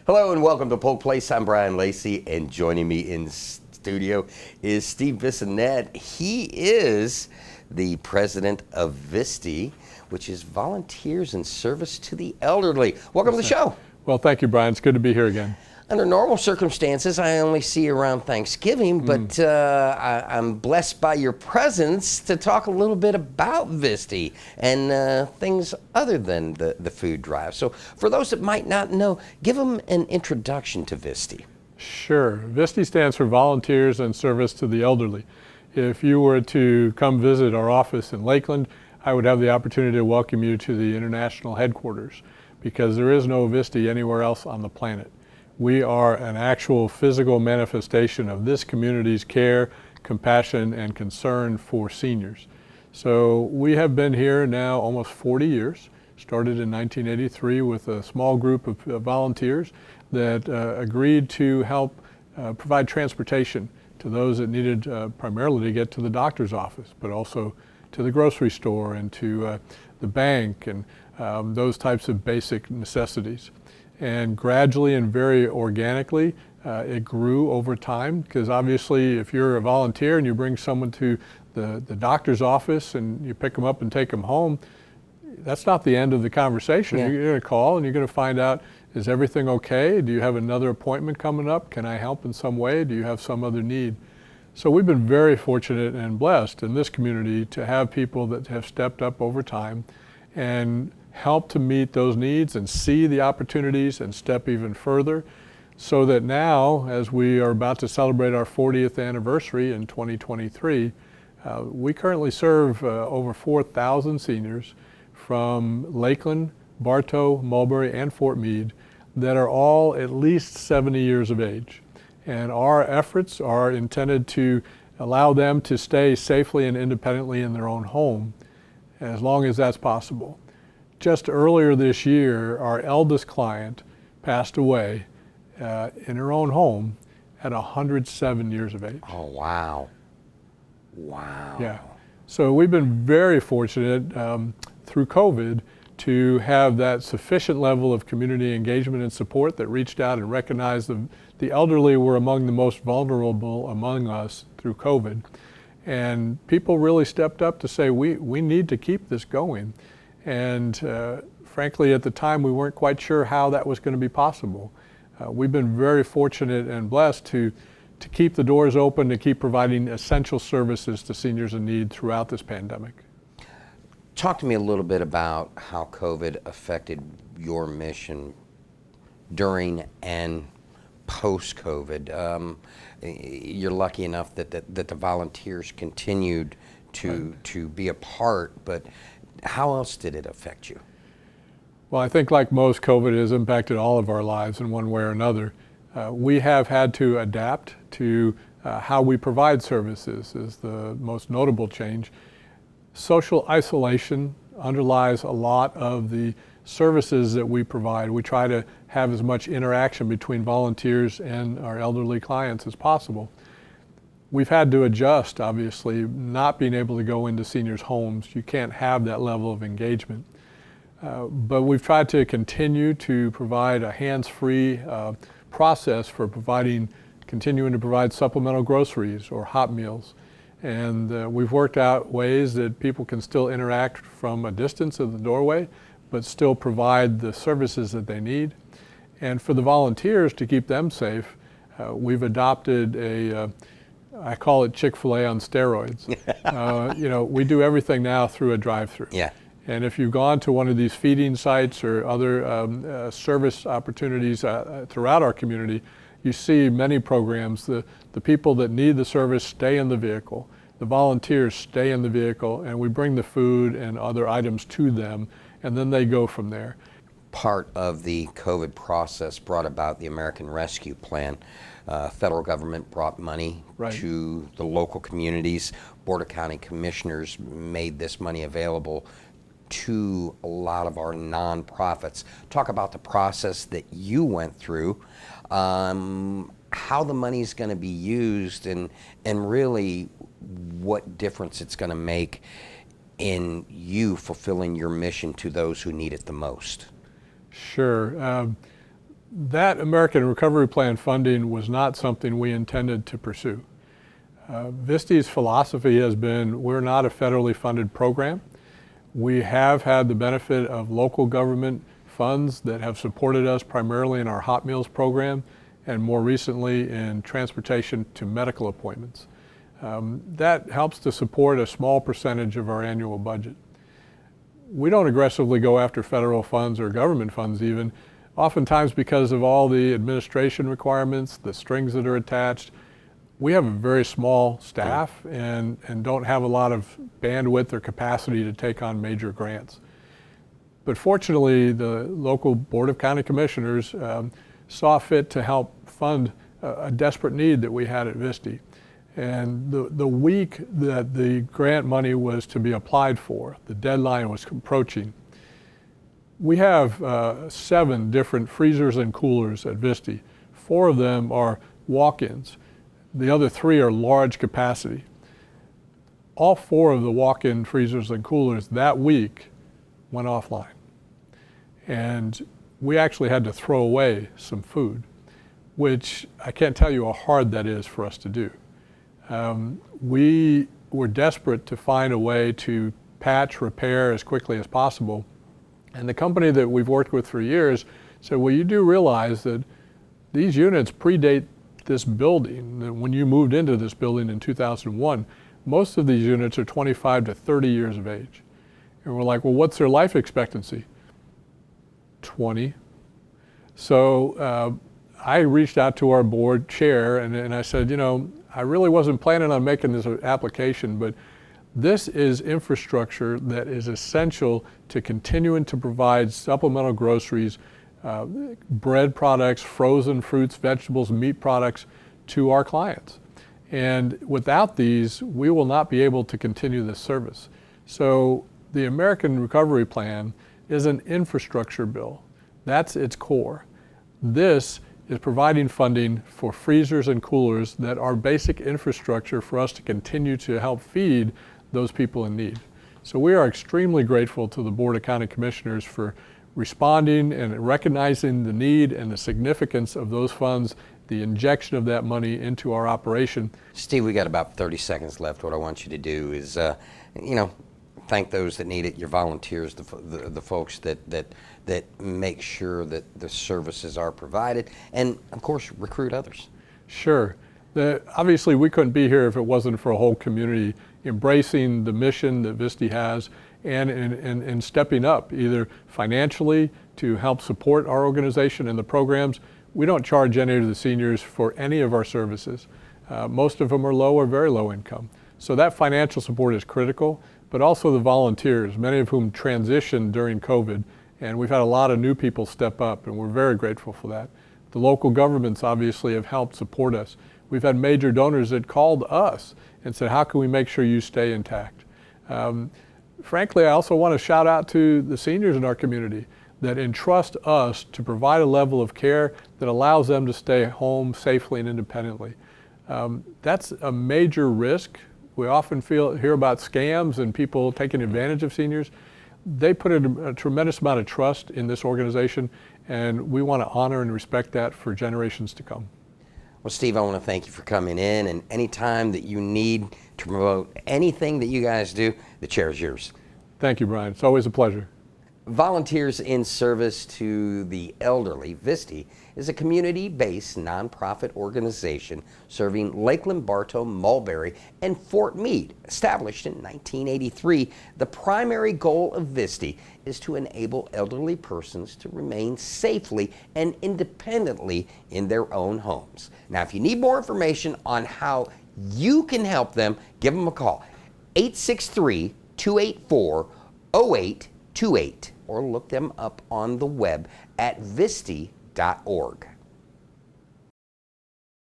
Hello and welcome to Polk Place. I'm Brian Lacey, and joining me in studio is Steve Bissonette. He is the president of VISTE, which is Volunteers in Service to the Elderly. Welcome to the show. Well, thank you, Brian. It's good to be here again. Under normal circumstances, I only see you around Thanksgiving, but I'm blessed by your presence to talk a little bit about VISTE and things other than the food drive. So for those that might not know, give them an introduction to VISTE. Sure. VISTE stands for Volunteers in Service to the Elderly. If you were to come visit our office in Lakeland, I would have the opportunity to welcome you to the international headquarters, because there is no VISTE anywhere else on the planet. We are an actual physical manifestation of this community's care, compassion, and concern for seniors. So we have been here now almost 40 years, started in 1983 with a small group of volunteers that agreed to help provide transportation to those that needed primarily to get to the doctor's office, but also to the grocery store and to the bank and those types of basic necessities. And gradually and very organically, it grew over time, because obviously if you're a volunteer and you bring someone to the doctor's office and you pick them up and take them home, that's not the end of the conversation. Yeah. You're going to call and you're going to find out, is everything okay? Do you have another appointment coming up? Can I help in some way? Do you have some other need? So we've been very fortunate and blessed in this community to have people that have stepped up over time and help to meet those needs and see the opportunities and step even further, so that now, as we are about to celebrate our 40th anniversary in 2023, we currently serve over 4,000 seniors from Lakeland, Bartow, Mulberry, and Fort Meade that are all at least 70 years of age. And our efforts are intended to allow them to stay safely and independently in their own home, as long as that's possible. Just earlier this year, our eldest client passed away in her own home at 107 years of age. Oh, wow. Wow. Yeah. So we've been very fortunate through COVID to have that sufficient level of community engagement and support that reached out and recognized the elderly were among the most vulnerable among us through COVID. And people really stepped up to say, we need to keep this going. And frankly, at the time, we weren't quite sure how that was going to be possible. We've been very fortunate and blessed to keep the doors open, to keep providing essential services to seniors in need throughout this pandemic. Talk to me a little bit about how COVID affected your mission during and post-COVID. You're lucky enough that the volunteers continued to be a part, but how else did it affect you? Well, I think like most, COVID has impacted all of our lives in one way or another. We have had to adapt to how we provide services is the most notable change. Social isolation underlies a lot of the services that we provide. We try to have as much interaction between volunteers and our elderly clients as possible. We've had to adjust, obviously, not being able to go into seniors' homes. You can't have that level of engagement. But we've tried to continue to provide a hands-free process for continuing to provide supplemental groceries or hot meals. And we've worked out ways that people can still interact from a distance of the doorway, but still provide the services that they need. And for the volunteers, to keep them safe, we've adopted I call it Chick-fil-A on steroids. We do everything now through a drive-through. Yeah. And if you've gone to one of these feeding sites or other service opportunities throughout our community, you see many programs. The people that need the service stay in the vehicle. The volunteers stay in the vehicle, and we bring the food and other items to them, and then they go from there. Part of the COVID process brought about the American Rescue Plan. Federal government brought money to the local communities. Board of County Commissioners made this money available to a lot of our nonprofits. Talk about the process that you went through, how the money is going to be used, and really what difference it's going to make in you fulfilling your mission to those who need it the most. Sure. That American Recovery Plan funding was not something we intended to pursue. VISTE's philosophy has been, we're not a federally funded program. We have had the benefit of local government funds that have supported us primarily in our Hot Meals program and more recently in transportation to medical appointments. That helps to support a small percentage of our annual budget. We don't aggressively go after federal funds or government funds even, oftentimes because of all the administration requirements, the strings that are attached. We have a very small staff and don't have a lot of bandwidth or capacity to take on major grants. But fortunately, the local Board of County Commissioners saw fit to help fund a desperate need that we had at VISTE. And the week that the grant money was to be applied for, the deadline was approaching. We have 7 different freezers and coolers at VISTE. 4 of them are walk-ins. The other 3 are large capacity. All 4 of the walk-in freezers and coolers that week went offline. And we actually had to throw away some food, which I can't tell you how hard that is for us to do. We were desperate to find a way to patch, repair as quickly as possible. And the company that we've worked with for years said, well, you do realize that these units predate this building. When you moved into this building in 2001, most of these units are 25 to 30 years of age. And we're like, well, what's their life expectancy? 20. So I reached out to our board chair and I said, you know, I really wasn't planning on making this application, but this is infrastructure that is essential to continuing to provide supplemental groceries, bread products, frozen fruits, vegetables, meat products to our clients. And without these, we will not be able to continue this service. So the American Recovery Plan is an infrastructure bill. That's its core. This is providing funding for freezers and coolers that are basic infrastructure for us to continue to help feed those people in need. So we are extremely grateful to the Board of County Commissioners for responding and recognizing the need and the significance of those funds, the injection of that money into our operation. Steve, we got about 30 seconds left. What I want you to do is, thank those that need it, your volunteers, the folks that make sure that the services are provided, and of course, recruit others. Sure. Obviously, we couldn't be here if it wasn't for a whole community embracing the mission that VISTE has and stepping up, either financially to help support our organization and the programs. We don't charge any of the seniors for any of our services. Most of them are low or very low income. So that financial support is critical, but also the volunteers, many of whom transitioned during COVID, and we've had a lot of new people step up, and we're very grateful for that. The local governments obviously have helped support us. We've had major donors that called us and said, how can we make sure you stay intact? Frankly, I also want to shout out to the seniors in our community that entrust us to provide a level of care that allows them to stay home safely and independently. That's a major risk. We often hear about scams and people taking advantage of seniors. They put a tremendous amount of trust in this organization, and we want to honor and respect that for generations to come. Well, Steve, I want to thank you for coming in, and anytime that you need to promote anything that you guys do, the chair is yours. Thank you, Brian. It's always a pleasure. Volunteers in Service to the Elderly, VISTE, is a community-based nonprofit organization serving Lakeland, Bartow, Mulberry, and Fort Meade. Established in 1983, the primary goal of VISTE is to enable elderly persons to remain safely and independently in their own homes. Now, if you need more information on how you can help them, give them a call, 863-284-0828, or look them up on the web at viste.org.